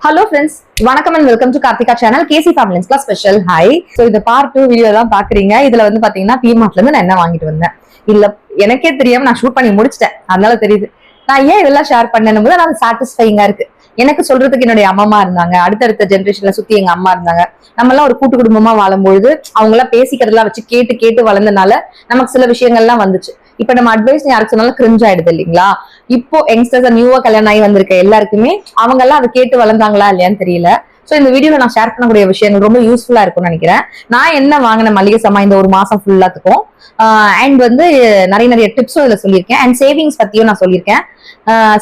Hello friends, வணக்கம் and welcome to Karthika channel KC Families Class Special. Hi. So இந்த part 2 video தான் பாக்குறீங்க. இதுல வந்து பாத்தீங்கன்னா டிமார்ட்ல இருந்து நான் என்ன வாங்கிட்டு வந்தேன். இல்ல எனக்கே தெரியாம நான் ஷூட் பண்ணி முடிச்சிட்டேன். அதனால தெரியுது. நான் ஏன் இதெல்லாம் ஷேர் பண்ணேன்னு போது நான் சாட்டிஸ்ஃபைங்கா இருக்கு. எனக்கு சொல்றதுக்கு என்னுடைய அம்மா இருந்தாங்க, அடுத்தடுத்த ஜெனரேஷன்ல சுத்தி எங்க அம்மா இருந்தாங்க. நம்ம எல்லாம் ஒரு கூட்டு குடும்பமா வாழும்பொழுது அவங்க எல்லாம் பேசிக்கிறதெல்லாம் வச்சு கேட்டு கேட்டு வளர்ந்தனால நமக்கு சில விஷயங்கள்லாம் வந்துச்சு. இப்ப நம்ம அட்வைஸ் யாருக்கு சொன்னாலும் கிரிஞ்ச் ஆயிடுது இல்லைங்களா? இப்போ யங்ஸ்டர்ஸ் நியூவா கல்யாணம் ஆகி வந்திருக்க எல்லாருக்குமே அவங்க எல்லாம் அதை கேட்டு வளர்ந்தாங்களா இல்லையான்னு தெரியல. சோ இந்த வீடியோல நான் ஷேர் பண்ணக்கூடிய விஷயங்கள் ரொம்ப யூஸ்ஃபுல்லா இருக்கும்னு நினைக்கிறேன். நான் என்ன வாங்கின மளிகை சாமான் இந்த ஒரு மாசம் ஃபுல்லாத்துக்கும் அண்ட் வந்து நிறைய டிப்ஸும் இதுல சொல்லியிருக்கேன். அண்ட் சேவிங்ஸ் பத்தியும் நான் சொல்லியிருக்கேன்.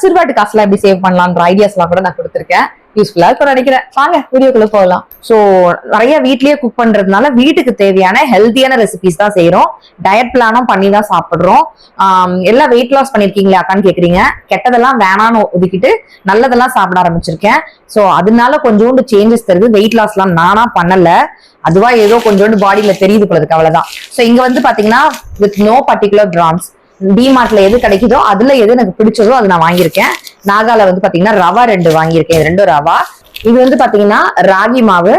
சிறுபாட்டு காசுலாம் எப்படி சேவ் பண்ணலாம்ன்ற ஐடியாஸ்லாம் கூட நான் கொடுத்துருக்கேன். யூஸ்ஃபுல்லா இருக்கும் நினைக்கிறேன். வாங்க வீடியோக்குள்ள போகலாம். சோ நிறைய வீட்லயே குக் பண்றதுனால வீட்டுக்கு தேவையான ஹெல்த்தியான ரெசிபிஸ் தான் செய்யறோம். டயட் பிளானும் பண்ணி தான் சாப்பிடுறோம். எல்லாம் வெயிட் லாஸ் பண்ணிருக்கீங்களா அக்கான்னு கேக்குறீங்க. கெட்டதெல்லாம் வேணான்னு ஒதுக்கிட்டு நல்லதெல்லாம் சாப்பிட ஆரம்பிச்சிருக்கேன். சோ அதனால கொஞ்சோண்டு சேஞ்சஸ் தருது. வெயிட் லாஸ் எல்லாம் நானா பண்ணல, அதுவா ஏதோ கொஞ்சோண்டு பாடியில தெரியுது போலதுக்கு, அவ்வளவுதான். சோ இங்க வந்து பாத்தீங்கன்னா வித் நோ பர்டிகுலர் பிராண்ட்ஸ், டிமார்ட்ல எது கிடைக்குதோ அதுல எது எனக்கு பிடிச்சதோ அது நான் வாங்கியிருக்கேன். நாகால வந்து பாத்தீங்கன்னா ரவா 2 வாங்கியிருக்கேன். இது 2 ரவா. இது வந்து பாத்தீங்கன்னா ராகி மாவு.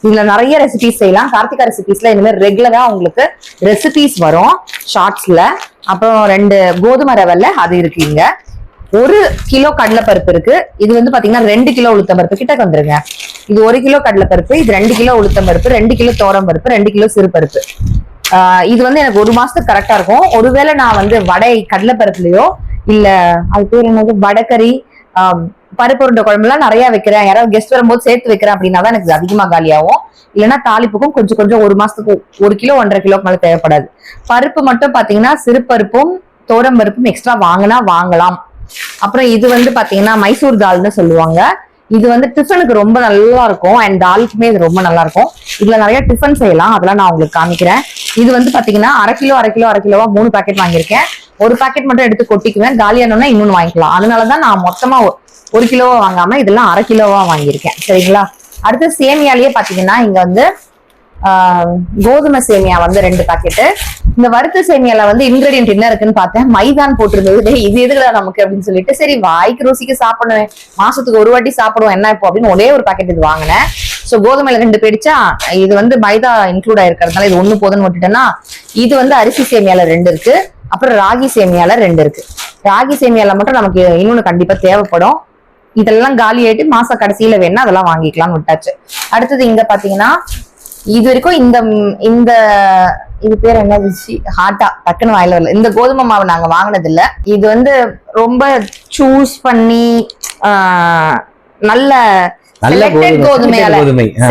இதுல நிறைய ரெசிபிஸ் செய்யலாம். கார்த்திகா ரெசிபிஸ்ல இனிமேல் ரெகுலரா உங்களுக்கு ரெசிபிஸ் வரும் ஷார்ட்ஸ்ல. அப்புறம் 2 கோதுமை ரவல்ல அது இருக்கு. இங்க 1 கிலோ கடலைப்பருப்பு இருக்கு. இது வந்து பாத்தீங்கன்னா 2 கிலோ உளுத்தம் பருப்பு கிட்ட வந்துருங்க. இது 1 கிலோ கடலைப்பருப்பு, இது 2 கிலோ உளுத்தம் பருப்பு, 2 கிலோ தோரம் பருப்பு, 2 கிலோ சிறுபருப்பு. இது வந்து எனக்கு 1 மாசத்துக்கு கரெக்டா இருக்கும். ஒருவேளை நான் வந்து வடை கடலைப்பருப்புலயோ இல்ல அது பேர் என்னது வடக்கறி பருப்பு உருண்டை குழம்புலாம் நிறைய வைக்கிறேன், யாராவது கெஸ்ட் வரும்போது சேர்த்து வைக்கிறேன் அப்படின்னா தான் எனக்கு அதிகமா காலியாகும். இல்லைன்னா தாளிப்புக்கும் கொஞ்சம் கொஞ்சம் 1 மாசத்துக்கு 1 கிலோ 1.5 கிலோக்கு மேல தேவைப்படாது. பருப்பு மட்டும் பாத்தீங்கன்னா சிறுபருப்பும் தோரம் பருப்பும் எக்ஸ்ட்ரா வாங்கினா வாங்கலாம். அப்புறம் இது வந்து பாத்தீங்கன்னா மைசூர் தால்னு சொல்லுவாங்க. இது வந்து டிஃபனுக்கு ரொம்ப நல்லா இருக்கும் அண்ட் தாலுக்குமே இது ரொம்ப நல்லா இருக்கும். இதுல நிறைய டிஃபன் செய்யலாம், அதெல்லாம் நான் உங்களுக்கு காமிக்கிறேன். இது வந்து பாத்தீங்கன்னா அரை கிலோவா 3 பாக்கெட் வாங்கியிருக்கேன். 1 பாக்கெட் மட்டும் எடுத்து கொட்டிக்குவேன், காலியானோன்னா இன்னொன்னு வாங்கிக்கலாம். அதனாலதான் நான் மொத்தமா 1 கிலோவா வாங்காம இதெல்லாம் அரை கிலோவா வாங்கியிருக்கேன். சரிங்களா? அடுத்து சேமியாலேயே பாத்தீங்கன்னா இங்க வந்து கோதுமை சேமியா வந்து 2 பாக்கெட்டு. இந்த வறுத்த சேமியால வந்து இன்கிரீடியன்ட் என்ன இருக்குன்னு பார்த்தேன், மைதான் போட்டிருந்தது. இது எதுக்குடா நமக்கு அப்படின்னு சொல்லிட்டு சரி வாய்க்கு ருசிக்கு சாப்பிடுவேன், மாசத்துக்கு 1 வாட்டி சாப்பிடுவோம் என்ன இப்போ அப்படின்னு ஒரே 1 பாக்கெட் இது வாங்கினேன். சோ கோதுமையில 2 போயிடுச்சா. இது வந்து மைதா இன்க்ளூட் ஆயிருக்கிறதுனால இது 1 போதுன்னு விட்டுட்டேன்னா, இது வந்து அரிசி சேமியால 2 இருக்கு. அப்புறம் ராகி சேமியால 2 இருக்கு. ராகி சேமியால மட்டும் நமக்கு இன்னொன்னு கண்டிப்பா தேவைப்படும். இதெல்லாம் காலி ஆயிட்டு மாச கடைசியில வேணா அதெல்லாம் வாங்கிக்கலாம்னு விட்டாச்சு. அடுத்தது இங்க பாத்தீங்கன்னா இது வரைக்கும் இந்த இது பேர் என்ன ஹாட்டா டக்குன்னு வாயில வரல. இந்த கோதுமை மாவு நாங்க வாங்கினது இல்ல. இது வந்து ரொம்ப சூஸ் பண்ணி நல்ல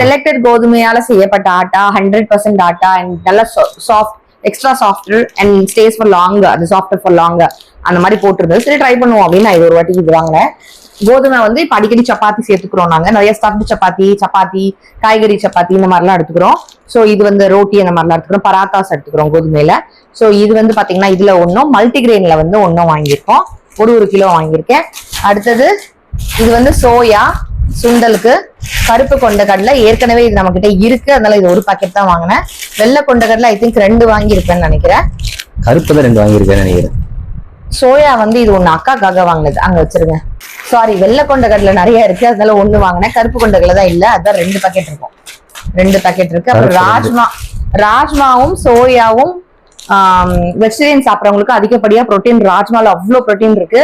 செலக்டட் கோதுமையால செய்யப்பட்ட ஆட்டா, 100% ஆட்டா அண்ட் நல்ல soft, extra soft and stay for long, அது சாஃப்ட் ஃபார் லாங் அந்த மாதிரி போட்டிருந்தது. சரி ட்ரை பண்ணுவோம் அப்படின்னு நான் இது 1 வாட்டி இது வாங்கினேன். கோதுமை வந்து இப்ப அடிக்கடி சப்பாத்தி சேர்த்துக்கிறோம். நாங்க நிறைய ஸ்டஃப்டு சப்பாத்தி, காய்கறி சப்பாத்தி இந்த மாதிரிலாம் எடுத்துக்கிறோம். சோ இது வந்து ரோட்டி அந்த மாதிரிலாம் எடுத்துக்கிறோம். பராத்தாஸ் எடுத்துக்கிறோம் கோதுமையில. சோ இது வந்து பாத்தீங்கன்னா இதுல 1 மல்டிகிரெயின்ல வந்து 1 வாங்கியிருக்கோம். 1 கிலோ வாங்கியிருக்கேன். அடுத்தது இது வந்து சோயா சுண்டலுக்கு. கருப்பு கொண்டக்கடலை ஏற்கனவே இது நம்ம கிட்ட இருக்கு, அதனால இது 1 பாக்கெட் தான் வாங்கினேன். வெள்ளை கொண்டக்கடலை ஐ திங்க் 2 வாங்கியிருப்பேன்னு நினைக்கிறேன். கருப்பு தான் 2 வாங்கியிருக்கேன் நினைக்கிறேன். சோயா வந்து இது 1 அக்காக்காக வாங்கினது, அங்க வச்சிருங்க. சாரி, வெள்ளை கொண்டக்கடலை நிறைய இருக்கு, அதனால 1 வாங்கினேன். கருப்பு கொண்டக்கடலை தான் இல்ல, அதான் 2 பாக்கெட் இருக்கும். 2 பாக்கெட் இருக்கு. அப்புறம் ராஜ்மாவும் சோயாவும் வெஜிடேரியன் சாப்பிட்றவங்களுக்கு அதிகப்படியா புரோட்டீன். ராஜ்மால அவ்வளவு புரோட்டீன் இருக்கு.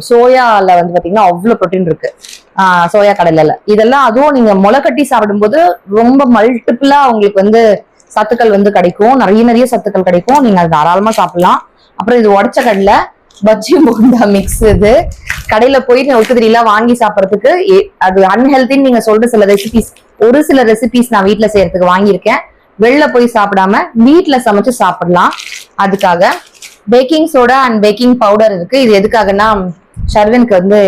சோயால வந்து பாத்தீங்கன்னா அவ்வளவு புரோட்டீன் இருக்கு. சோயா கடலைல இதெல்லாம், அதுவும் நீங்க முளை கட்டி சாப்பிடும்போது ரொம்ப மல்டிபிளா உங்களுக்கு வந்து சத்துக்கள் வந்து கிடைக்கும். நிறைய சத்துக்கள் கிடைக்கும். நீங்க அது தாராளமா சாப்பிடலாம். அப்புறம் இது உடைச்ச கடலை பஜ்ஜி போண்டா மிக்ஸ். இது கடையில போயிட்டு ஒத்துதிரிலாம் வாங்கி சாப்பிடறதுக்கு அது அன்ஹெல்தின்னு நீங்க சொல்ற சில ரெசிபிஸ், ஒரு சில ரெசிபிஸ் நான் வீட்டுல செய்யறதுக்கு வாங்கியிருக்கேன். வெளில போய் சாப்பிடாம வீட்டுல சமைச்சு சாப்பிடலாம். அதுக்காக baking soda and baking powder இருக்கு. இது எதுக்காகன்னா ஷர்வினுக்கு வந்து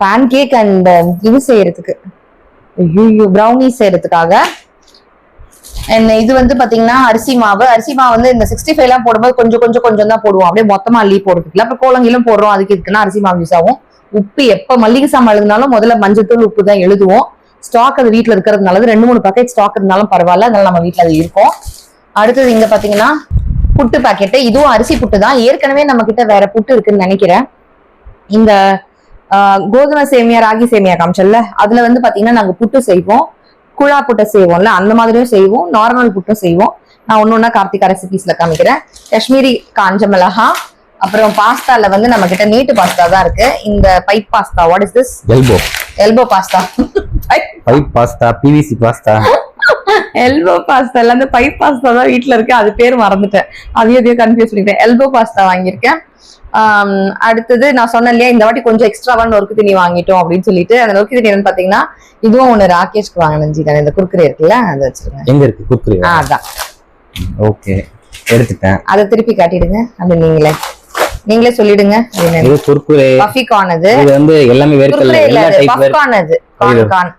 பேன் கேக் அண்ட் இது செய்யறதுக்கு, ப்ரௌனி செய்யறதுக்காக. இது வந்து பாத்தீங்கன்னா அரிசி மாவு வந்து இந்த 65 எல்லாம் போடும்போது கொஞ்சம் தான் போடுவோம், அப்படியே மொத்தமா அள்ளி போடுறதுக்கு. அப்புறம் கோலங்கிலும் போடுறோம், அதுக்கு இதுக்குன்னா அரிசி மாவு யூஸ் ஆகும். உப்பு எப்ப மல்லிகை சாமான் எழுதினாலும் முதல்ல மஞ்சத்தூள் உப்பு தான் எழுதுவோம். ஸ்டாக் அது வீட்டுல இருக்கிறதுனால 2-3 பாக்கெட் ஸ்டாக் இருந்தாலும் பரவாயில்ல, அதனால நம்ம வீட்டுல அது இருக்கும். அடுத்தது இங்க பாத்தீங்கன்னா புட்டு பாக்கெட்டு. இதுவும் அரிசி புட்டு தான். ஏற்கனவே நம்ம கிட்ட வேற புட்டு இருக்குன்னு நினைக்கிறேன். இந்த கோதுமை சேமியா ராகி சேமியா காமிச்சல்ல, அதுல வந்து பாத்தீங்கன்னா நாங்க புட்டு செய்வோம், குழா புட்டை செய்வோம்ல அந்த மாதிரியும் செய்வோம், நார்மல் புட்டும் செய்வோம். நான் ஒன்னொன்னா கார்த்திகா ரெசிபிஸ்ல காமிக்கிறேன். காஷ்மீரி காஞ்ச மிளகா, அப்புறம் பாஸ்தால வந்து நம்ம கிட்ட நீட்டு பாஸ்தா தான் இருக்கு. இந்த pipe pasta, what is this? Elbow pasta. Pipe pasta, PVC pasta. Elbow pasta இல்ல, அந்த பைப் பாஸ்தா தான் வீட்டுல இருக்கு, அது பேர் மறந்துட்டேன், அதையும் கன்ஃபியூஸ் பண்ணிட்டேன். எல்போ பாஸ்தா வாங்கியிருக்கேன். அடுத்தது நான் சொன்னேன் இல்லையா, இந்த வாட்டி கொஞ்சம் எக்ஸ்ட்ராவான நொறுக்கு தண்ணி வாங்கிட்டோம் அப்படின்னு சொல்லிட்டு, அந்த நொறுக்கு தண்ணி என்னன்னு பாத்தீங்கன்னா இதுவும் ஒண்ணு ராகேஷ்க்கு வாங்கினேன். இந்த குர்குரே இருக்குல்ல, அதை வச்சிருக்கேன். எங்க இருக்கு குர்குரே? அதான். ஓகே, எடுத்துட்டேன். அதை திருப்பி காட்டிடுங்க, அது நீங்களே சொல்லிடுங்க. இது குர்குரே பஃபிகார்ன். இது வந்து எல்லாமே வேர்க்கல்ல எல்லா டைப் பஃப்கார்ன். இது கார்ன்.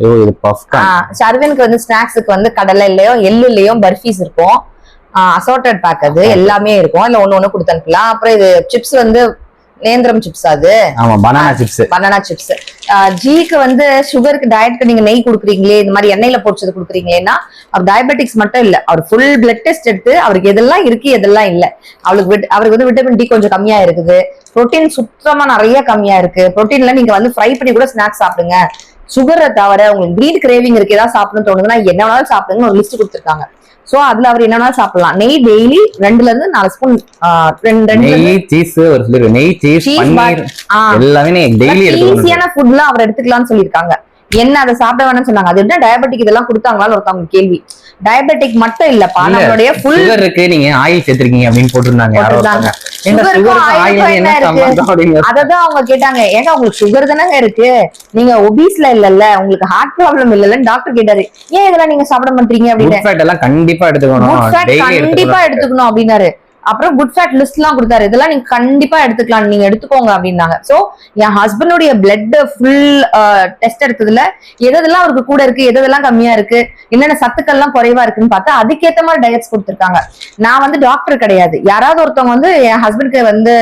இது பஃப்கார்ன். சர்வனுக்கு வந்து ஸ்நாக்ஸ்க்கு வந்து கடலை இல்லையோ எள்ளு இல்லையோ பர்ஃபீஸ் இருக்கும், அசார்டட் பேக், அது எல்லாமே இருக்கும். இல்ல ஒண்ணு கொடுத்து அனுப்பலாம். அப்புறம் இது சிப்ஸ் வந்து நேந்திரம் சிப்ஸ், அது ஆமா பனானா சிப்ஸ். Banana chips. ஜிக்கு வந்து சுகருக்கு டயட்க்கு நீங்க நெய் குடுக்குறீங்களே, இந்த மாதிரி எண்ணெயில பொரிச்சது குடுக்குறீங்களேன்னா, அவர் டயபெட்டிக்ஸ் மட்டும் இல்ல, அவர் ஃபுல் பிளட் டெஸ்ட் எடுத்து அவருக்கு எதெல்லாம் இருக்கு எதெல்லாம் இல்ல, அவருக்கு வந்து விட்டமின் டி கொஞ்சம் கம்மியா இருக்குது, புரோட்டீன் சுத்தமா நிறைய கம்மியா இருக்கு. புரோட்டீன்ல நீங்க வந்து ஃப்ரை பண்ணி கூட ஸ்நாக்ஸ் சாப்பிடுங்க, சுகரை தவிர உங்களுக்கு கிரீன் கிரேவிங் இருக்கு, ஏதாவது சாப்பிடணும்னு தோணுதுன்னா என்ன வேணாலும் சாப்பிடுங்கன்னு ஒரு லிஸ்ட் கொடுத்துருக்காங்க. சோ அதுல அவர் என்னன்னா சாப்பிடலாம். நெய் டெய்லி 2ல இருந்து 4 ஸ்பூன், நெய் சீஸ், ஒரு சிலர் நெய் சீஸ் பன்னீர் எல்லாமே டெய்லி எடுத்துக்கணும். ஈஸியான ஃபுட்லாம் அவர் எடுத்துக்கலாம்னு சொல்லிருக்காங்க. என்ன அதை சாப்பிட வேணும்னு சொன்னாங்க. அது என்ன டயபெட்டிக் இதெல்லாம் கொடுத்தாங்களான்னு ஒருத்தவங்க கேள்வி. டயபெட்டிக் மட்டும் இல்லப்பா, நம்மளுடைய ஃபுல் சுகர் இருக்கு, நீங்க ஆயில் சேர்த்திருக்கீங்க அப்படின்னு போட்டுருந்தாங்க. அததான் அவங்க கேட்டாங்க, ஏங்க உங்களுக்கு சுகர் தானங்க இருக்கு, நீங்க ஒபீஸ்ல இல்லல்ல, உங்களுக்கு ஹார்ட் ப்ராப்ளம் இல்லல்ல டாக்டர் கேட்டாரு, ஏன் இதெல்லாம் நீங்க சாப்பிட மாட்டீங்க அப்படின்னு. கண்டிப்பா எடுத்துக்கணும் அப்படின்னாரு. அப்புறம் குட் ஃபேட் லிஸ்ட் எல்லாம் கொடுத்தாரு, இதெல்லாம் நீங்க கண்டிப்பா எடுத்துக்கலாம், நீங்க எடுத்துக்கோங்க அப்படின்னாங்க. சோ என் ஹஸ்பண்டுடைய பிளட் ஃபுல் டெஸ்ட் எடுத்ததுல எதெல்லாம் அவருக்கு கூட இருக்கு, எதெல்லாம் கம்மியா இருக்கு, என்னென்ன சத்துக்கள்லாம் குறைவா இருக்குன்னு பார்த்தா அதுக்கேற்ற மாதிரி டயட்ஸ் கொடுத்துருக்காங்க. நான் வந்து டாக்டர் கிடையாது, யாராவது ஒருத்தவங்க வந்து என் ஹஸ்பண்டுக்கு வந்து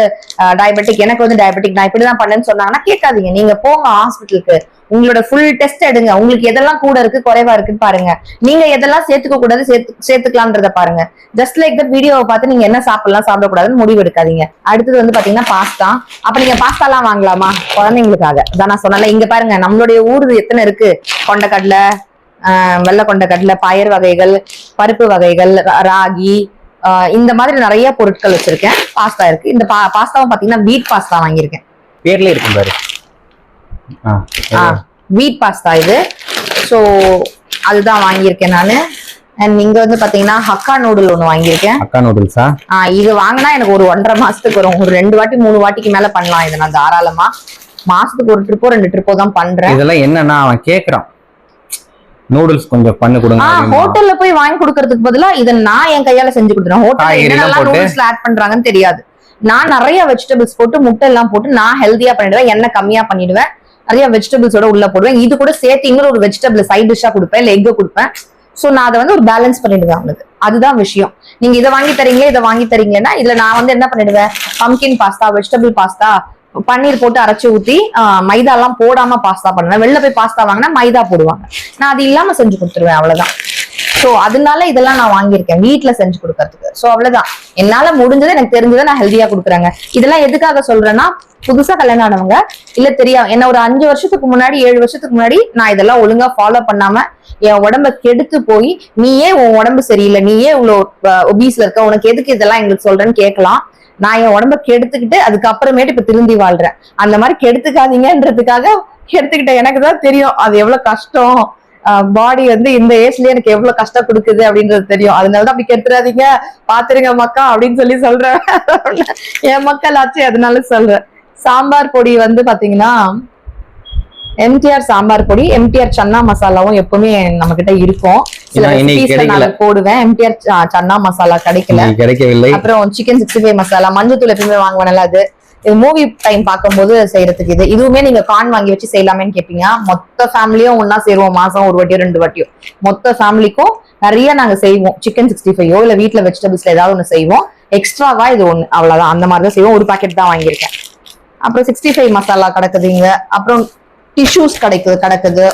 டயபெட்டிக், எனக்கு வந்து டயபெட்டிக், நான் இப்படிதான் பண்ணேன்னு சொன்னாங்கன்னா கேட்காதீங்க, நீங்க போங்க ஹாஸ்பிட்டலுக்கு, உங்களோட ஃபுல் டெஸ்ட் எடுங்க, உங்களுக்கு எதெல்லாம் கூட இருக்கு குறைவா இருக்குன்னு பாருங்க, நீங்க எதெல்லாம் சேர்த்துக்க கூடாது சேர்த்துக்கலாம்ன்றத பாருங்க. ஜஸ்ட் லைக் தட் வீடியோவை பார்த்து நீங்க என்ன சாப்பிடலாம் சாப்பிடக்கூடாதுன்னு முடிவு எடுக்காதீங்க. அடுத்தது வந்து பாத்தீங்கன்னா பாஸ்தா. அப்ப நீங்க பாஸ்தா எல்லாம் வாங்கலாமா குழந்தைங்களுக்காக? அதான் நான் சொன்னல, இங்க பாருங்க நம்மளுடைய ஊரு எத்தனை இருக்கு, கொண்டக்கடலை, வெள்ளை கொண்டக்கடலை, பயர் வகைகள், பருப்பு வகைகள், ராகி, இந்த மாதிரி நிறைய பொருட்கள் வச்சிருக்கேன். பாஸ்தா இருக்கு. இந்த பாஸ்தாவும் பாத்தீங்கன்னா வீட் பாஸ்தா வாங்கியிருக்கேன், பேர்ல இருக்கும் பாரு, வீட் பாஸ்தா இது. சோ அதுதான் வாங்கியிருக்கேன் நானு. அண்ட் இங்க வந்து பாத்தீங்கன்னா ஹக்கா நூடுல் ஒண்ணு வாங்கியிருக்கேன். ஹக்கா நூடுல்ஸா? இது வாங்கினா எனக்கு ஒரு 1.5 மாசத்துக்கு வரும். ஒரு 2 வாட்டி 3 வாட்டிக்கு மேல பண்ணலாம் இதை நான் தாராளமா. மாசத்துக்கு ஒரு ட்ரிப்போ 2 ட்ரிப்போ தான் பண்றேன். இதெல்லாம் என்னன்னா அவன் கேக்குறான், நூடுல்ஸ் கொஞ்சம் பண்ணி கொடுங்க. ஹோட்டல்ல போய் வாங்கி கொடுக்கறதுக்கு பதிலா இதை நான் என் கையால செஞ்சு கொடுத்துறேன். ஹோட்டல்ல என்னெல்லாம் நூடுல்ஸ்ல ஆட் பண்றாங்கன்னு தெரியாது. நான் நிறைய வெஜிடபிள்ஸ் போட்டு முட்டை எல்லாம் போட்டு நான் ஹெல்தியா பண்ணிடுவேன், எண்ணெய் கம்மியா பண்ணிடுவேன், நிறைய வெஜிடபிள்ஸோட உள்ள போடுவேன். இது கூட சேர்த்து இன்னொரு ஒரு வெஜிடபிள் சைட் டிஷ்ஷா கொடுப்பேன், இல்ல எக் கொடுப்பேன். சோ நான் அதை வந்து ஒரு பேலன்ஸ் பண்ணிடுவேன் அவனுக்கு. அதுதான் விஷயம். நீங்க இதை வாங்கி தரீங்களே இதை வாங்கி தரீங்கன்னா இதுல நான் வந்து என்ன பண்ணிடுவேன், பம்கின் பாஸ்தா, வெஜிடபிள் பாஸ்தா, பன்னீர் போட்டு அரைச்சு ஊத்தி மைதா எல்லாம் போடாம பாஸ்தா பண்ணுவேன். வெளில போய் பாஸ்தா வாங்கினா மைதா போடுவாங்க, நான் அது இல்லாம செஞ்சு கொடுத்துருவேன், அவ்வளவுதான். சோ அதனால இதெல்லாம் நான் வாங்கியிருக்கேன் வீட்டுல செஞ்சு கொடுக்கறதுக்கு. சோ அவ்வளவுதான், என்னால முடிஞ்சது எனக்கு தெரிஞ்சதை நான் ஹெல்தியா கொடுக்குறேங்க. இதெல்லாம் எதுக்காக சொல்றேன்னா, புதுசா கல்யாணம் ஆனவங்க இல்ல தெரியும் என்ன ஒரு 5 வருஷத்துக்கு முன்னாடி 7 வருஷத்துக்கு முன்னாடி நான் இதெல்லாம் ஒழுங்கா ஃபாலோ பண்ணாம என் உடம்ப கெடுத்து போய் நீயே உன் உடம்பு சரியில்லை, நீயே இவ்வளவு ஒபீஸ்ல இருக்க, உனக்கு எதுக்கு இதெல்லாம் எங்களுக்கு சொல்றேன்னு கேட்கலாம். நான் என் உடம்ப கெடுத்துக்கிட்டு அதுக்கப்புறமேட்டு இப்ப திருந்தி வாழ்றேன். அந்த மாதிரி கெடுத்துக்காதீங்கன்றதுக்காக எடுத்துக்கிட்டேன். எனக்கு தான் தெரியும் அது எவ்வளவு கஷ்டம், பாடி வந்து இந்த ஏஜ்லயே எனக்கு எவ்வளவு கஷ்டம் கொடுக்குது அப்படின்றது தெரியும். அதனாலதான் அப்படி கெடுத்துறாதீங்க, பாத்துருங்க மக்கா அப்படின்னு சொல்றேன். என் மக்கள் ஆச்சு, அதனால சொல்றேன். சாம்பார் பொடி வந்து பாத்தீங்கன்னா எம்டிஆர் சாம்பார் பொடி, எம்டிஆர் சன்னா மசாலாவும் எப்பவுமே நம்ம கிட்ட இருக்கும். சில ரெசிபீஸ்ல நான் போடுவேன். எம்டிஆர் சன்னா மசாலா கிடைக்கவில்லை. அப்புறம் சிக்கன் 65 மசாலா, மஞ்சத்தூள் எப்பவுமே வாங்குவேன். அது மூவி டைம் பார்க்கும்போது செய்யறதுக்கு இதுவுமே நீங்க கார்ன் வாங்கி வச்சு செய்யலாமேன்னு கேட்பீங்க. மொத்த ஃபேமிலியும் ஒன்னா சேருவோம், மாசம் 1 வாட்டியோ 2 வாட்டியோ மொத்த ஃபேமிலிக்கும் நிறைய நாங்க செய்வோம். சிக்கன் 65 இல்ல வீட்டுல வெஜிடபிள்ஸ்ல ஏதாவது ஒண்ணு செய்வோம். எக்ஸ்ட்ராவா இது ஒண்ணு, அவ்வளவுதான். அந்த மாதிரிதான் செய்வோம். ஒரு பாக்கெட் தான் வாங்கியிருக்கேன். அப்புறம் 65 மசாலா கிடக்குதுங்க. அப்புறம் டிஷ்யூஸ் கிடக்குது,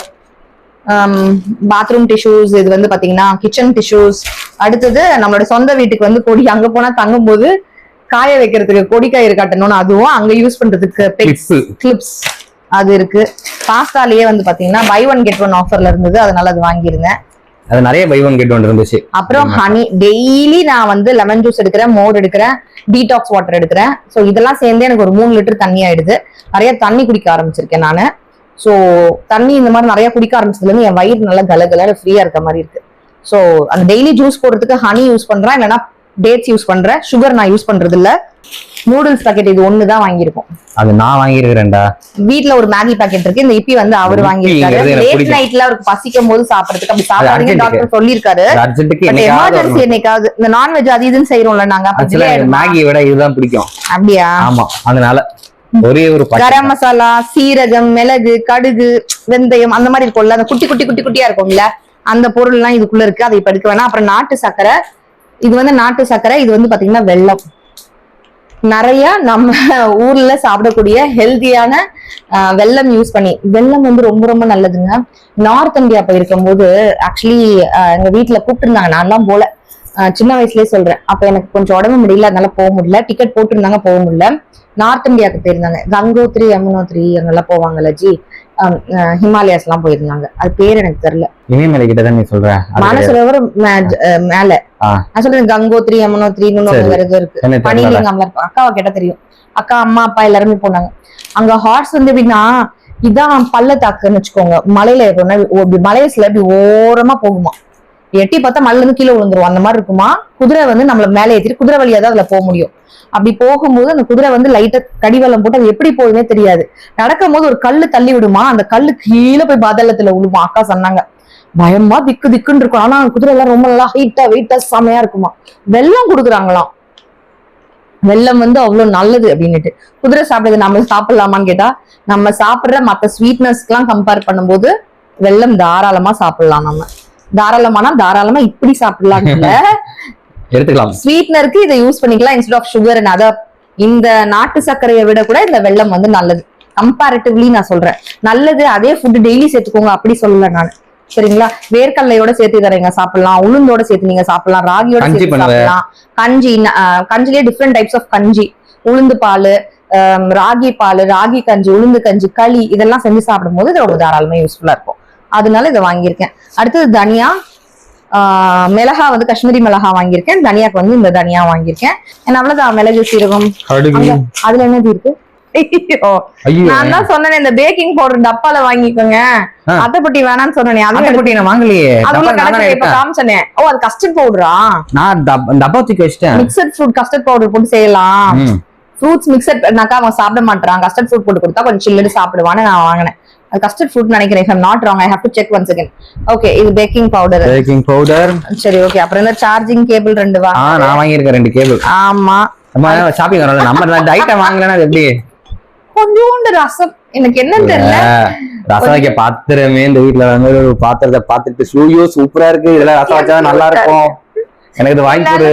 பாத்ரூம் டிஷ்யூஸ். இது வந்து பாத்தீங்கன்னா கிச்சன் டிஷ்யூஸ். அடுத்தது நம்மளோட சொந்த வீட்டுக்கு வந்து கொடி அங்க போனா தங்கும் போது காய வைக்கிறதுக்கு கொடிக்காயிறு கட்டணும்னு அதுவும் அங்க யூஸ் பண்றதுக்கு கிளிப்ஸ் அது இருக்கு. பாஸ்தாலயே வந்து பாத்தீங்கன்னா பை ஒன் கெட் ஒன் ஆஃபர்ல இருந்தது, அதனால அது வாங்கியிருந்தேன். அது நிறைய பை ஒன் கெட் ஒன் இருந்துச்சு. அப்புறம் ஹனி, டெய்லி நான் வந்து லெமன் ஜூஸ் எடுக்கிறேன், மோர் எடுக்கிறேன், டீடாக்ஸ் வாட்டர் எடுக்கிறேன். ஸோ இதெல்லாம் சேர்ந்து எனக்கு ஒரு 3 லிட்டர் தண்ணி ஆயிடுது. நிறைய தண்ணி குடிக்க ஆரம்பிச்சிருக்கேன் நானு. ஸோ தண்ணி இந்த மாதிரி நிறைய குடிக்க ஆரம்பிச்சதுல இருந்து என் வயிறு நல்லா கலகல ஃப்ரீயா இருக்க மாதிரி இருக்கு. ஸோ அந்த டெய்லி ஜூஸ் போடுறதுக்கு ஹனி யூஸ் பண்றேன், இல்லைன்னா டேட்ஸ் யூஸ் பண்றேன். சுகர் நான் யூஸ் பண்றது இல்ல. நூடுல்ஸ் பாக்கெட் இது ஒண்ணுதான் வாங்கியிருக்கோம். அது நான் வாங்கியிருக்கிறேன்டா. வீட்ல ஒரு மேகி பாக்கெட் இருக்கு. இந்த இப்பி வந்து அவர் வாங்கியிருக்காரு. லேட் நைட்ல அவருக்கு பசிக்கும் போது சாப்பிடறதுக்கு அப்படி சாப்பிடாதீங்க டாக்டர் சொல்லியிருக்காரு. எமர்ஜென்சி என்னைக்காவது இந்த நான்வெஜ் அது இதுன்னு செய்யறோம்ல நாங்க, மேகியை விட இதுதான் பிடிக்கும். அப்படியா? ஆமா, அதனால ஒரே ஒரு கரம் மசாலா, சீரகம், மிளகு, கடுகு, வெந்தயம் அந்த மாதிரி இருக்கும்ல, அந்த குட்டி குட்டி குட்டி குட்டியா இருக்கும்ல, அந்த பொருள் எல்லாம் இதுக்குள்ள இருக்கு. அதை இப்ப எடுக்க வேணாம். அப்புறம் நாட்டு சர்க்கரை, இது வந்து நாட்டு சர்க்கரை, இது வந்து பாத்தீங்கன்னா வெல்லம். நிறைய நம்ம ஊர்ல சாப்பிடக்கூடிய ஹெல்தியான வெல்லம் யூஸ் பண்ணி, வெல்லம் வந்து ரொம்ப ரொம்ப நல்லதுங்க. நார்த் இந்தியா போயிருக்கும் போது ஆக்சுவலி எங்க வீட்டுல கூப்பிட்டுருந்தாங்க, நான் தான் போல, சின்ன வயசுலயே சொல்றேன். அப்ப எனக்கு கொஞ்சம் உடம்பு முடியல, அதனால போக முடியல. டிக்கெட் போட்டிருந்தாங்க, போக முடியல. நார்த் இந்தியாவுக்கு போயிருந்தாங்க. கங்கோத்ரி, யமுனோத்ரி அங்கெல்லாம் போவாங்கல்ல ஜி, ஹிமாலயாஸ் எல்லாம் போயிருந்தாங்க. அது பேர் எனக்கு தெரியல. இமயமலை கிட்டதான் நீ சொல்ற, மானசரோவர் மேல நான் சொல்றேன். கங்கோத்ரி, யமுனோத்ரி இருக்கு, பனிலிங்கம். அக்காவை கேட்டா தெரியும். அக்கா, அம்மா, அப்பா எல்லாருமே போனாங்க. அங்க ஹார்ஸ் வந்து எப்படின்னா இதான் பள்ளத்தாக்குன்னு வச்சுக்கோங்க. மலையில மலையில இப்படி ஓரமா போகுமா, எட்டி பார்த்தா மலையில இருந்து கீழே விழுந்துரும், அந்த மாதிரி இருக்குமா. குதிரை வந்து நம்மள மேலே ஏற்றிட்டு குதிரை வழியா தான் அதுல போக முடியும். அப்படி போகும்போது அந்த குதிரை வந்து லைட்டா கடிவளம் போட்டு அது எப்படி போகுதுன்னே தெரியாது. நடக்கும் போது ஒரு கல்லு தள்ளி விடுமா, அந்த கல்லு கீழே போய் பாதாளத்துல விழுமா. அக்கா சொன்னாங்க, பயமா திக்கு திக்குன்னு இருக்கும். ஆனா குதிரை எல்லாம் ரொம்ப நல்லா ஹைட்டா வெயிட்டா செமையா இருக்குமா. வெல்லம் கொடுக்குறாங்களாம், வெல்லம் வந்து அவ்வளவு நல்லது அப்படின்னுட்டு. குதிரை சாப்பிடுறது நம்ம சாப்பிடலாமான்னு கேட்டா, நம்ம சாப்பிடுற மத்த ஸ்வீட்னஸ்க்கு எல்லாம் கம்பேர் பண்ணும்போது வெல்லம் தாராளமா சாப்பிடலாம். நம்ம தாராளமா இப்படி சாப்பிடலாம் இல்ல, எடுத்துக்கலாம். ஸ்வீட்னருக்கு இதை யூஸ் பண்ணிக்கலாம் இன்ஸ்டெட் ஆஃப் சுகர். அத இந்த நாட்டு சர்க்கரையை விட கூட இந்த வெல்லம் வந்து நல்லது. கம்பேரிட்டிவ்லி நான் சொல்றேன் நல்லது. அதே ஃபுட் டெய்லி சேர்த்துக்கோங்க அப்படி சொல்லல நான், சரிங்களா? வேர்க்கடலையோட சேர்த்து தரீங்க சாப்பிடலாம், உளுந்தோட சேர்த்து நீங்க சாப்பிடலாம், ராகியோட சேர்த்து சாப்பிடலாம். கஞ்சிலேயே டிஃப்ரெண்ட் டைப்ஸ் ஆஃப் கஞ்சி, உளுந்து பால், ராகி பால், ராகி கஞ்சி, உளுந்து கஞ்சி, களி, இதெல்லாம் செஞ்சு சாப்பிடும் போது இது ரொம்ப தாராளமா யூஸ்ஃபுல்லா இருக்கும். அதனால இதை வாங்கியிருக்கேன். அடுத்தது தனியா, மிளகா வந்து காஷ்மீரி மிளகா வாங்கியிருக்கேன். தனியாக்கு வந்து இந்த தனியா வாங்கியிருக்கேன். அவ்வளவுதான். மிளகு, சீரகம், அதுல என்னது இருக்கு? நான் தான் சொன்னேன் இந்த பேக்கிங் பவுடர் டப்பால வாங்கிக்கோங்க, அத பத்தி வேணாம்னு சொன்னேன். அதை பத்தி நான் வாங்கலையே, காமிச்சனே. ஓ, அது கஸ்டர்ட் பவுடரா? நான் டப்பா தூக்கி வச்சிட்டேன். மிக்சட் ஃப்ரூட் கஸ்டர்ட் பவுடர் போட்டு செய்யலாம். ஃப்ரூட்ஸ் மிக்சட்னாக்கா அவன் சாப்பிட மாட்டான். கஸ்டர்ட் ஃப்ரூட் போட்டு கொடுத்தா கொஞ்சம் சில்லுன்னு சாப்பிடுவான்னு நான் வாங்கினேன். கஸ்டர்ட் ஃப்ரூட் நினைக்கிறேன். if I'm not wrong, I have to check once again. Okay, இது பேக்கிங் பவுடர். சரி, ஓகே. அப்புறம் இந்த சார்ஜிங் கேபிள் 2 நான் வாங்கி இருக்கேன், 2 கேபிள். ஆமா, நம்ம ஷாப்பிங் வரல, நம்ம ஐட்டம் வாங்கலனா எப்படி? கொஞ்சோண்டு ரசம், எனக்கு என்ன தெரியல, ரசம் வைக்க பாத்திரமே இந்த வீட்ல வந்து பாத்திரத்தை பாத்துட்டு சூயோ சூப்பரா இருக்கு, இதெல்லாம் ரசம் வச்சா நல்லா இருக்கும், எனக்கு இது வாங்கி கொடு.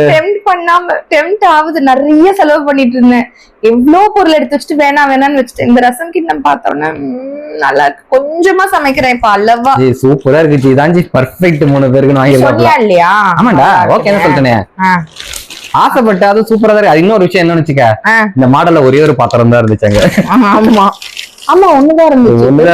டெம்ப்ட் ஆகுது. நிறைய செலவு பண்ணிட்டு இருந்தேன். எவ்வளவு பொருள் எடுத்து வச்சுட்டு வேணாம்னு வச்சுட்டு இந்த ரசம் கிண்ணம் பார்த்தோன்னே நல்லா இருக்கு. கொஞ்சமா சமைக்கிறேன் இப்ப, அல்லவா சூப்பரா இருக்கு. இதான் பர்ஃபெக்ட் 3 பேருக்கு வாங்கிடலாம் இல்லையா? ஆமாண்டா, ஓகே சொல்லிட்டேனே. ஆசைப்பட்டு அது சூப்பரா தான் இருக்கு. அது இன்னொரு விஷயம் என்னன்னு வச்சுக்க, இந்த மாடல்ல ஒரே ஒரு பாத்திரம் தான் இருந்துச்சாங்க. ஆமா ஆமா, ஒண்ணுதான்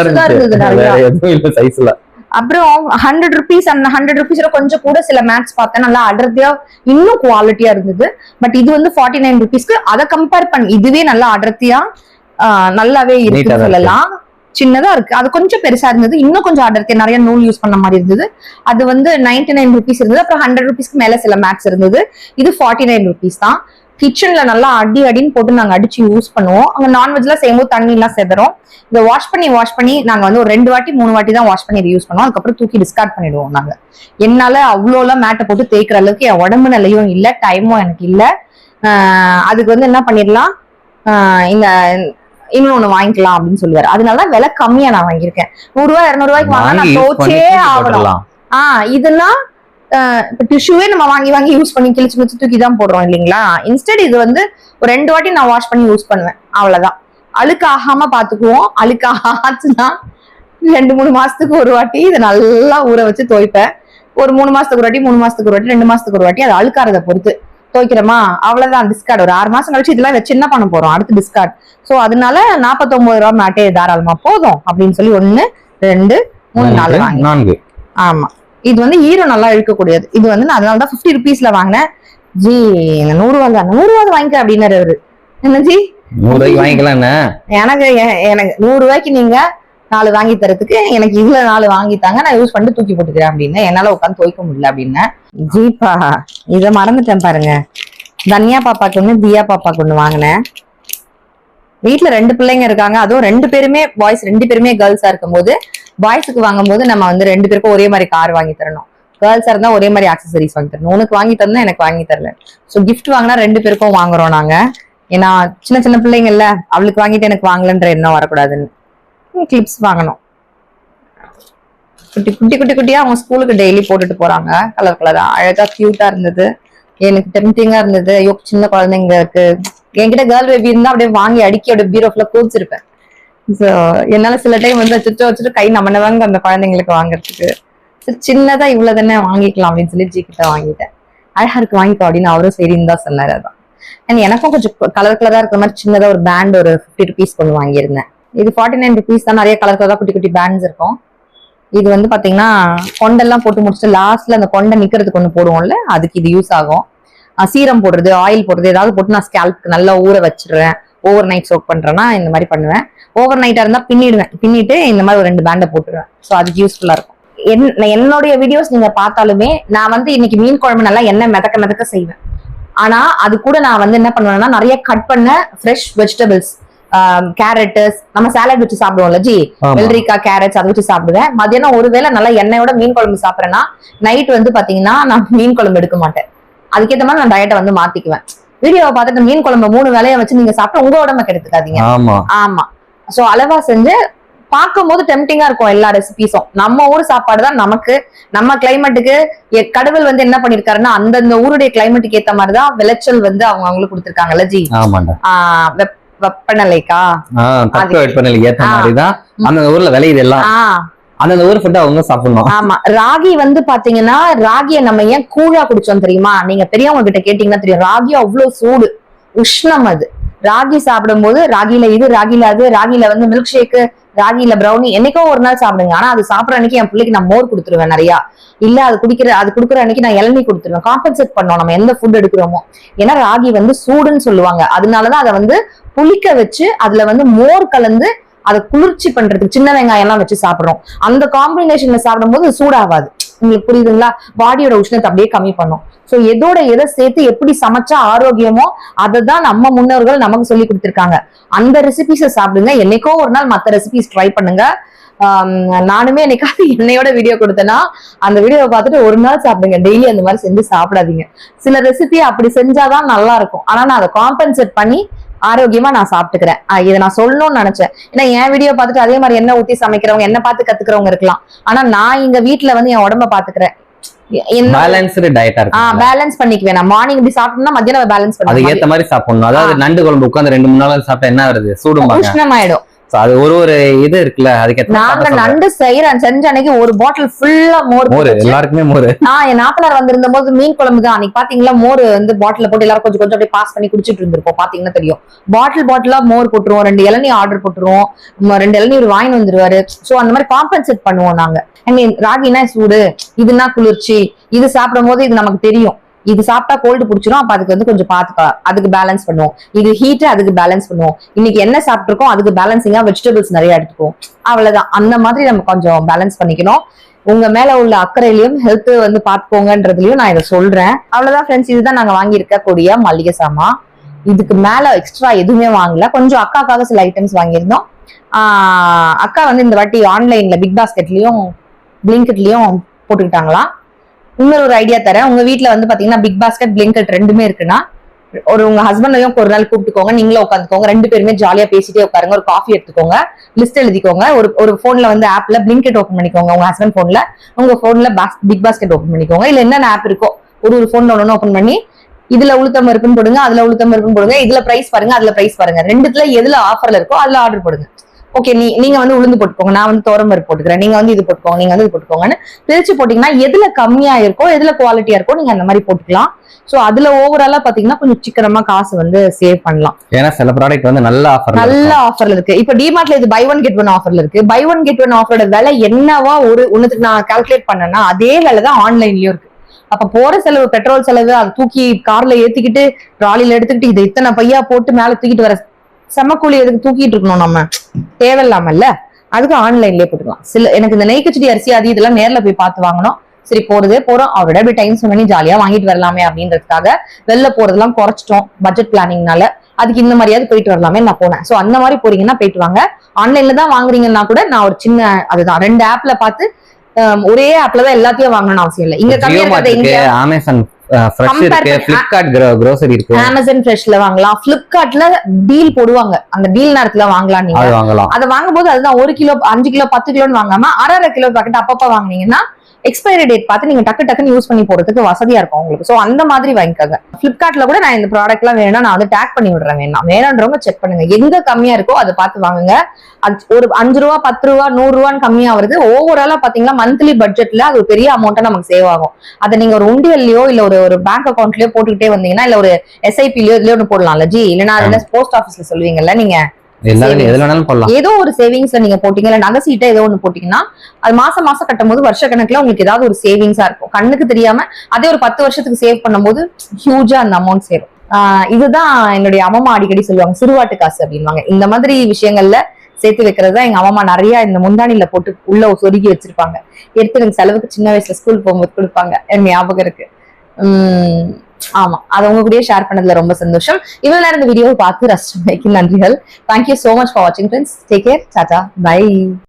இருந்துச்சு சைஸ்ல. அப்புறம் 100 rupees, அந்த 100 rupees கொஞ்சம் கூட சில மேட்ச் பார்த்தேன், நல்லா அடர்த்தியா இன்னும் குவாலிட்டியா இருந்தது. பட் இது வந்து 49 rupeesக்கு அதை கம்பேர் பண்ணி இதுவே நல்லா அடர்த்தியா நல்லாவே இருக்குன்னு சொல்லலாம். சின்னதா இருக்கு, அது கொஞ்சம் பெருசா இருந்தது, இன்னும் கொஞ்சம் அடர்த்தியா நிறைய நூல் யூஸ் பண்ண மாதிரி இருந்தது. அது வந்து 99 rupees இருந்தது. அப்புறம் 100 rupeesக்கு மேல சில மேட்ச் இருந்தது. இது 49 rupees தான். கிச்சன்ல நல்லா அடின்னு போட்டு நாங்க அடிச்சு யூஸ் பண்ணுவோம். அங்க நான்வெஜ் எல்லாம் செய்யும்போது தண்ணி எல்லாம் செதறோம். இதை வாஷ் பண்ணி நாங்க வந்து ஒரு 2 வாட்டி 3 வாட்டி தான் வாஷ் பண்ணி இதை யூஸ் பண்ணுவோம். அதுக்கப்புறம் தூக்கி டிஸ்கார்ட் பண்ணிடுவோம். நாங்க என்னால அவ்வளோ எல்லாம் மேட்டை போட்டு தேய்க்கிற அளவுக்கு என் உடம்பு நிலையும் இல்லை, டைமும் எனக்கு இல்லை. அதுக்கு வந்து என்ன பண்ணிடலாம், இந்த இன்னொன்னு வாங்கிக்கலாம் அப்படின்னு சொல்லுவாரு. அதனாலதான் விலை கம்மியா நான் வாங்கியிருக்கேன். 100 ரூபாய் 200 ரூபாய்க்கு வாங்க நான் தோச்சே ஆகணும். இதுனா இப்ப டிஷ்யூவே நம்ம வாங்கி யூஸ் பண்ணி கிழிச்சு தூக்கி தான் போடுறோம் இல்லைங்களா. இன்ஸ்டெட் இது வந்து ஒரு 2 வாட்டி நான் வாஷ் பண்ணி யூஸ் பண்ணுவேன், அவ்வளவுதான். அழுக்கு ஆகாம பாத்துக்குவோம். அழுக்கு ஆச்சுன்னா 2-3 மாசத்துக்கு ஒரு வாட்டி இதை நல்லா ஊற வச்சு துவைப்பேன். ஒரு 3 மாசத்துக்கு ஒரு வாட்டி, 3 மாசத்துக்கு ஒரு வாட்டி, 2 மாசத்துக்கு ஒரு வாட்டி, அது அழுக்காரதை பொறுத்து துவைக்கிறோமா அவ்வளவுதான் டிஸ்கார்ட். ஒரு 6 மாசம் கழிச்சு இதெல்லாம் வச்சு என்ன பண்ண போறோம், அடுத்து டிஸ்கார்ட். சோ அதனால 49 ரூபா மேட்டே தாராளமா போதும் அப்படின்னு சொல்லி 1 2 3 4 வாங்கி. ஆமா, இது வந்து ஈரம் நல்லா இழுக்கக்கூடியது. இது வந்து நான் அதனாலதான் 50 ருபீஸ்ல வாங்கினேன். ஜி 100 ரூபா தான், 100 ரூபா வாங்கிக்க அப்படின்னாரு அவரு. என்ன ஜி 100 ரூபாய்க்கு வாங்கிக்கலாம்? எனக்கு 100 ரூபாய்க்கு நீங்க 4 வாங்கி தரதுக்கு எனக்கு இதுல 4 வாங்கித்தாங்க, நான் யூஸ் பண்ணிட்டு தூக்கி போட்டுக்கிறேன் அப்படின்னு. என்னால உட்காந்து துவைக்க முடியல அப்படின்னு. ஜீப்பா இத மறந்துட்டேன் பாருங்க. தன்யா பாப்பாக்கு ஒண்ணு, தியா பாப்பாக்கு ஒண்ணு வாங்கினேன். வீட்டுல 2 பிள்ளைங்க இருக்காங்க, அதுவும் 2 பேருமே பாய்ஸ், 2 பேருமே கேர்ள்ஸா இருக்கும் போது பாய்ஸுக்கு வாங்கும் போது நம்ம வந்து 2 பேருக்கும் ஒரே மாதிரி கார் வாங்கி தரணும். கேர்ள்ஸா இருந்தா ஒரே மாதிரி ஆக்சசரிஸ் வாங்கி தரணும். உனக்கு வாங்கி தரணும், எனக்கு வாங்கி தரல. சோ கிஃப்ட் வாங்கினா 2 பேருக்கும் வாங்குறோம் நாங்க. ஏன்னா சின்ன சின்ன பிள்ளைங்க இல்ல, அவளுக்கு வாங்கிட்டு எனக்கு வாங்கலன்ற எண்ணம் வரக்கூடாதுன்னு கிளிப்ஸ் வாங்கணும். குட்டி குட்டி குட்டி குட்டியா அவங்க ஸ்கூலுக்கு டெய்லி போட்டுட்டு போறாங்க. கலர் கலரா அழகா கியூட்டா இருந்தது. எனக்கு டெம்டிங்கா இருந்தது. ஐயோ சின்ன குழந்தைங்க இருக்கு, என்கிட்ட கேர்ள் பேபி இருந்தா அப்படியே வாங்கி அடுக்கி அப்படியே பீரோஃப்ல கூச்சிருப்பேன். சோ என்னால சில டைம் வந்து வச்சுட்டு கை நம்மனவாங்க அந்த குழந்தைங்களுக்கு வாங்குறதுக்கு. சின்னதா இவ்வளவு தானே வாங்கிக்கலாம் அப்படின்னு சொல்லி ஜிகிட்ட வாங்கிட்டேன். அழகா இருக்கு வாங்கிக்கோ அப்படின்னு அவரும் சரின்னு தான் சொன்னாரு. அதான் அண்ட் எனக்கும் கொஞ்சம் கலர் கலரா இருக்கிற மாதிரி சின்னதா ஒரு பேண்ட் ஒரு 50 ருபீஸ் கொண்டு வாங்கியிருந்தேன். இது 49 ருபீஸ் தான். நிறைய கலர் கலரா குட்டி குட்டி பேண்ட்ஸ் இருக்கும். இது வந்து பாத்தீங்கன்னா கொண்டெல்லாம் போட்டு முடிச்சுட்டு லாஸ்ட்ல அந்த கொண்டை நிக்கிறதுக்கு ஒண்ணு போடுவோம்ல, அதுக்கு இது யூஸ் ஆகும். சீரம் போடுறது, ஆயில் போடுறது, ஏதாவது போட்டு நான் ஸ்கேல்ப்க்கு நல்லா ஊற வச்சிடுறேன். ஓவர் நைட் சோக் பண்றேன்னா இந்த மாதிரி பண்ணுவேன். ஓவர் நைட்டா இருந்தா பின்னிடுவேன். பின்னிட்டு இந்த மாதிரி ஒரு 2 பேண்டை போட்டுருவேன். ஸோ அதுக்கு யூஸ்ஃபுல்லா இருக்கும். என்னுடைய வீடியோஸ் நீங்க பார்த்தாலுமே நான் வந்து இன்னைக்கு மீன் குழம்பு நல்லா எண்ணெய் மிதக்க மிதக்க செய்வேன். ஆனா அது கூட நான் வந்து என்ன பண்ணுவேன்னா நிறைய கட் பண்ண ஃப்ரெஷ் வெஜிடபிள்ஸ், கேரட், நம்ம சாலட் வச்சு சாப்பிடுவோம்ல ஜி, வெள்ளரிக்காய் கேரட்ஸ் அதை வச்சு சாப்பிடுவேன். மதியானம் ஒருவேளை நல்லா எண்ணெயோட மீன் குழம்பு சாப்பிட்றேன்னா நைட் வந்து பாத்தீங்கன்னா நான் மீன் குழம்பு எடுக்க மாட்டேன். அதுக்கேற்ற மாதிரி நான் டயட்டை வந்து மாத்திக்குவேன். வீடியோவை பார்த்துட்டு மீன் குழம்பு 3 வேலையை வச்சு நீங்க சாப்பிட்டு உங்க உடம்ப கெடுத்துக்காதீங்க. ஆமா, சோ அளவா செஞ்சு பார்க்கும் போது டெம்டிங்கா இருக்கும் எல்லா ரெசிபிஸும். நம்ம ஊர் சாப்பாடு தான் நமக்கு, நம்ம கிளைமேட்டுக்கு கடவுள் வந்து என்ன பண்ணிருக்காருன்னா அந்தந்த ஊருடைய கிளைமேட்டுக்கு ஏத்த மாதிரிதான் விளைச்சல் வந்து அவங்களுக்கு கொடுத்திருக்காங்கல்ல ஜி. வெப்பநிலைக்கா வெப்பநிலைக்கு ஏத்த மாதிரிதான் அந்த ஊர்ல விளையுது எல்லாம். அந்த ஊர் ஃபுட் அவங்க சாப்பிடணும். ஆமா, ராகி வந்து பாத்தீங்கன்னா ராகியை நம்ம ஏன் கூழா குடிச்சோம் தெரியுமா? நீங்க பெரியவங்க கிட்ட கேட்டீங்கன்னா தெரியும். ராகி அவ்வளவு சூடு, உஷ்ணம். அது ராகி சாப்பிடும் போது ராகில இது ராகில அது, ராகில வந்து மில்க் ஷேக்கு, ராகில பிரௌனி என்னைக்கோ ஒரு நாள் சாப்பிடுங்க. ஆனா அது சாப்பிடற அன்னைக்கு என் பிள்ளைக்கு நான் மோர் கொடுத்துருவேன் நிறைய. இல்ல அது குடுக்குற அன்னைக்கு நான் இளநீ கொடுத்துருவேன். காம்பன்சேட் பண்ணோம் நம்ம எந்த ஃபுட் எடுக்கிறோமோ. ஏன்னா ராகி வந்து சூடுன்னு சொல்லுவாங்க. அதனாலதான் அதை வந்து புளிக்க வச்சு அதுல வந்து மோர் கலந்து அதை குளிர்ச்சி பண்றதுக்கு சின்ன வெங்காயம் எல்லாம் வச்சு சாப்பிடுறோம். அந்த காம்பினேஷன்ல சாப்பிடும் போது சூடாகாது. உங்களுக்கு புரியுதுங்களா? பாடியோட உஷ்ணத்தை அப்படியே கம்மி பண்ணும். சோ எதோட எதை சேர்த்து எப்படி சமைச்சா ஆரோக்கியமோ அததான் நம்ம முன்னோர்கள் நமக்கு சொல்லி கொடுத்திருக்காங்க. அந்த ரெசிபிஸை சாப்பிடுங்க. என்னைக்கோ ஒரு நாள் மத்த ரெசிபிஸ் ட்ரை பண்ணுங்க. நானுமே என்னைக்காவது என்னையோட வீடியோ கொடுத்தேன்னா அந்த வீடியோவை பார்த்துட்டு ஒரு நாள் சாப்பிடுங்க. டெய்லி அந்த மாதிரி செஞ்சு சாப்பிடாதீங்க. சில ரெசிபி அப்படி செஞ்சாதான் நல்லா இருக்கும். ஆனா நான் அதை காம்பன்சேட் பண்ணி ஆரோக்கியமா நான் சாப்பிட்டுக்கிறேன். இதை நான் சொல்லணும்னு நினைச்சேன். ஏன்னா என் வீடியோ பார்த்துட்டு அதே மாதிரி என்ன ஊத்தி சமைக்கிறவங்க, என்ன பார்த்து கத்துக்கிறவங்க இருக்கலாம். ஆனா நான் எங்க வீட்டுல வந்து என் உடம்ப பாத்துக்கிறேன். பேலன்ஸ் பண்ணிக்குவேன். நான் மார்னிங் இப்படி சாப்பிட்டோம்னா மத்தியானம் பேலன்ஸ் பண்ணி அதுக்கு ஏத்த மாதிரி சாப்பிடணும். அதாவது நண்டு குழம்பு உட்காந்து 2-3 நாள் சாப்பிட்டா என்ன வருது? உஷ்ணமாயிடும். அது ஒரு இது இருக்குல்ல. அதுக்கு நாங்க நண்டு செஞ்ச அன்னைக்கு ஒரு பாட்டில் ஃபுல்லா மோர், எல்லாருக்குமே மோர். என் நாத்தனார் வந்திருந்த போது மீன் குழம்பு தான் அன்னைக்கு பாத்தீங்களா. மோர் வந்து பாட்டில போட்டு எல்லாரும் கொஞ்சம் கொஞ்சம் அப்படியே பாஸ் பண்ணி குடிச்சிட்டு இருந்திருப்போம். பாத்தீங்கன்னா தெரியும். பாட்டிலா மோர் போட்டுருவோம். 2 இளநீ ஆர்டர் போட்டுருவோம். 2 இளநீ ஒரு வாங்கி வந்துருவாரு. சோ அந்த மாதிரி காம்பன்சேட் பண்ணுவோம் நாங்க. ராகினா சூடு, இதுனா குளிர்ச்சி. இது சாப்பிடும் போது இது நமக்கு தெரியும். இது சாப்பிட்டா கோல்டு பிடிச்சிரும். அப்ப அதுக்கு வந்து கொஞ்சம் பாத்துக்கலாம். அதுக்கு பேலன்ஸ் பண்ணுவோம். இது ஹீட், அதுக்கு பேலன்ஸ் பண்ணுவோம். இன்னைக்கு என்ன சாப்பிட்டுருக்கோம் அதுக்கு பேலன்சிங்கா வெஜிடபிள்ஸ் நிறைய எடுத்துக்குவோம். அவ்வளவுதான். அந்த மாதிரி நம்ம கொஞ்சம் பேலன்ஸ் பண்ணிக்கணும். உங்க மேல உள்ள அக்கறையிலையும் ஹெல்த் வந்து பாத்துக்கோங்கன்றதுலயும் நான் இதை சொல்றேன். அவ்வளவுதான் ஃப்ரெண்ட்ஸ். இதுதான் நாங்க வாங்கி இருக்கக்கூடிய மளிகை சாமான். இதுக்கு மேல எக்ஸ்ட்ரா எதுவுமே வாங்கல. கொஞ்சம் அக்காக்காக சில ஐட்டம்ஸ் வாங்கியிருந்தோம். அக்கா வந்து இந்த வாட்டி ஆன்லைன்ல பிக் பாஸ்கெட்லயும் பிளிங்கெட்லயும் போட்டுக்கிட்டாங்களாம். இன்னொரு ஒரு ஐடியா தரேன். உங்க வீட்டுல வந்து பாத்தீங்கன்னா பிக் பாஸ்கெட், பிளிங்கெட் 2மே இருக்குன்னா உங்க ஹஸ்பண்டையும் ஒரு நாள் கூப்பிட்டுக்கோங்க. நீங்களும் உட்காந்துக்கோங்க. 2 பேருமே ஜாலியா பேசிட்டே உட்காருங்க. ஒரு காஃபி எடுத்துக்கோங்க. லிஸ்ட் எழுதிக்கோங்க. ஒரு போன்ல வந்து ஆப்ல பிளிங்கெட் ஓபன் பண்ணிக்கோங்க. உங்க ஹஸ்பண்ட் போன்ல, உங்க போன்ல பிக் பாஸ்கெட் ஓபன் பண்ணிக்கோங்க. இல்ல என்னென்ன ஆப் இருக்கோ ஒரு போன்ல ஒன்னு ஓபன் பண்ணி இதுல உளுத்தம் இருக்குன்னு போடுங்க, அதுல உளுத்தம் இருக்குன்னு போடுங்க. இதுல பிரைஸ் பாருங்க, அதுல பிரைஸ் பாருங்க. 2த்துல எதுல ஆஃபர்ல இருக்கோ அதுல ஆர்டர் போடுங்க. ஓகே நீங்க வந்து உளுந்து போட்டுக்கோங்க, நான் வந்து துவரம்பருப்பு போட்டுக்கிறேன், நீங்க வந்து இது போட்டுக்கோங்க, நீங்க வந்து இது போட்டுக்கோங்கன்னு பிரிச்சு போட்டீங்கன்னா எதுல கம்மியா இருக்கோ எதுல குவாலிட்டியா இருக்கோ நீங்க அந்த மாதிரி போட்டுக்கலாம். சோ அதுல ஓவராலா பாத்தீங்கன்னா கொஞ்சம் சீக்கிரமா காசு வந்து சேவ் பண்ணலாம். ஏன்னா சில ப்ராடக்ட் வந்து நல்ல ஆஃபர்ல இருக்கு. இப்ப டிமார்ட்ல இது பை ஒன் கெட் ஒன் ஆஃபர்ல இருக்கு. பை ஒன் கெட் ஒன் ஆஃபரோட விலை என்னவா ஒண்ணுக்கு நான் கால்குலேட் பண்ணேன்னா அதே விலை தான் ஆன்லைன்லயும் இருக்கு. அப்ப போற செலவு, பெட்ரோல் செலவு, அதை தூக்கி கார்ல ஏத்திக்கிட்டு ட்ராலில எடுத்துக்கிட்டு இதை இத்தனை பையா போட்டு மேல தூக்கிட்டு வர செமக்கூலி எதுக்கு தூக்கிட்டு இருக்கணும் நம்ம, தேவையில்லாமல்ல. அதுக்கு ஆன்லைன்லயே போட்டுக்கலாம். எனக்கு இந்த நெய் கிச்சடி அரிசி அது இதெல்லாம் நேர்ல போய் பார்த்து வாங்கணும். சரி போறதே போறோம், அவரோட அப்படி டைம் ஸ்பெண்ட் பண்ணி ஜாலியா வாங்கிட்டு வரலாமே அப்படின்றதுக்காக வெளில போறதெல்லாம் குறைச்சிட்டோம் பட்ஜெட் பிளானிங்னால. அதுக்கு இந்த மாதிரியாவது போயிட்டு வரலாமே நான் போனேன். சோ அந்த மாதிரி போறீங்கன்னா போயிட்டு வாங்க. ஆன்லைன்ல தான் வாங்குறீங்கன்னா கூட நான் ஒரு சின்ன அதுதான் 2 ஆப்ல பார்த்து ஒரே ஆப்ல தான் எல்லாத்தையும் வாங்கணும்னு அவசியம் இல்லை. இங்க கம்மியா இருக்கிறது அமேசான் அமேசான் ஃப்ரெஷ்ல வாங்கலாம். பிளிப்கார்ட்ல டீல் போடுவாங்க, அந்த டீல் நேரத்துல வாங்கலாம். நீங்க அதை வாங்கும்போது அதுதான் 1 கிலோ 5 கிலோ 10 கிலோன்னு வாங்காம அரை கிலோ பாக்கெட் அப்பப்ப வாங்கினீங்கன்னா எக்ஸ்பைரி டேட் பார்த்து நீங்க டக்குன்னு யூஸ் பண்ணி போறதுக்கு வசதியா இருக்கும் உங்களுக்கு. சோ அந்த மாதிரி வாங்கிக்கோங்க. பிளிப்கார்ட்ல கூட நான் இந்த ப்ராடக்ட் எல்லாம் வேணும்னா நான் வந்து டேக் பண்ணி விடுறேன். வேணும்ன்றவங்க செக் பண்ணுங்க, எங்க கம்மியா இருக்கோ அதை பார்த்து வாங்குங்க. ஒரு 5 ரூபா 10 ரூபா 100 ரூபான்னு கம்மியா வருது. ஓவராலா பாத்தீங்கன்னா மந்த்லி பட்ஜெட்ல அது ஒரு பெரிய அமௌண்ட்டா நமக்கு சேவ் ஆகும். அதை நீங்க ஒரு உண்டியல்லையோ இல்ல ஒரு பேங்க் அக்கௌண்ட்லயோ போட்டுக்கிட்டே வந்தீங்கன்னா, இல்ல ஒரு SIP-லயோ இதுலயோ ஒன்று போடலாம்ல ஜி, இல்லைன்னா அதுல போஸ்ட் ஆபீஸ்ல சொல்லுவீங்கல்ல நீங்க, ஏதோ ஒரு சேவிங்ஸ்ல நீங்க போட்டீங்க, இல்ல நகை சீட்டை ஏதோ ஒண்ணு போட்டீங்கன்னா அது மாசம் கட்டும் போது வருஷ கணக்குல உங்களுக்கு ஏதாவது ஒரு சேவிங்ஸா இருக்கும். கண்ணுக்கு தெரியாம அதே ஒரு 10 வருஷத்துக்கு சேவ் பண்ணும்போது ஹியூஜா அந்த அமௌண்ட் சேரும். இதுதான் என்னுடைய அம்மா அடிக்கடி சொல்லுவாங்க, சிறுவாட்டு காசு அப்படின்வாங்க. இந்த மாதிரி விஷயங்கள்ல சேர்த்து வைக்கிறது தான் எங்க அம்மா நிறைய இந்த முந்தானில போட்டு உள்ள சொருகி வச்சிருப்பாங்க. எடுத்து எனக்கு செலவுக்கு சின்ன வயசுல ஸ்கூல் போகும்போது கொடுப்பாங்க, எனக்கு ஞாபகம் இருக்கு. ஆமா, அதை உங்க கூட ஷேர் பண்ணதுல ரொம்ப சந்தோஷம். இவ்வளவு நேரம் இந்த வீடியோவை பார்த்து ரசிச்சமைக்கு நன்றிகள். தேங்க்யூ சோ மச் ஃபார் வாட்சிங் friends. Take care, tata, by.